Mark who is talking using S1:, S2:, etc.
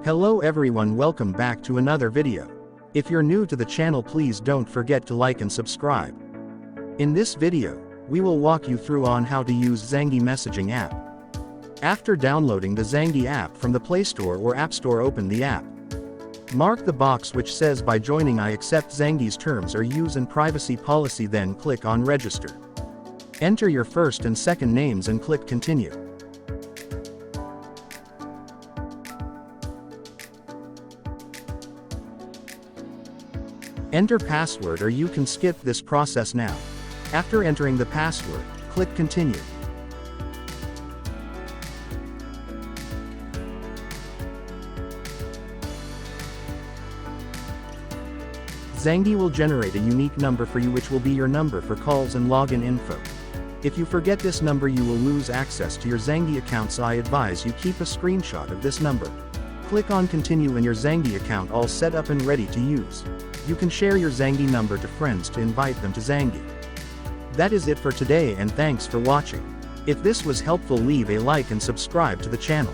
S1: Hello everyone, welcome back to another video. If you're new to the channel, please don't forget to like and subscribe. In this video, we will walk you through on how to use Zangi messaging app. After downloading the Zangi app from the Play Store or App Store, open the app. Mark the box which says by joining I accept Zangi's terms or use and privacy policy, then click on register. Enter your first and second names and click continue. Enter password, or you can skip this process now. After entering the password, click continue. Zangi will generate a unique number for you, which will be your number for calls and login info. If you forget this number, you will lose access to your Zangi account, so I advise you keep a screenshot of this number. Click on continue and your Zangi account all set up and ready to use. You can share your Zangi number to friends to invite them to Zangi. That is it for today, and thanks for watching. If this was helpful, leave a like and subscribe to the channel.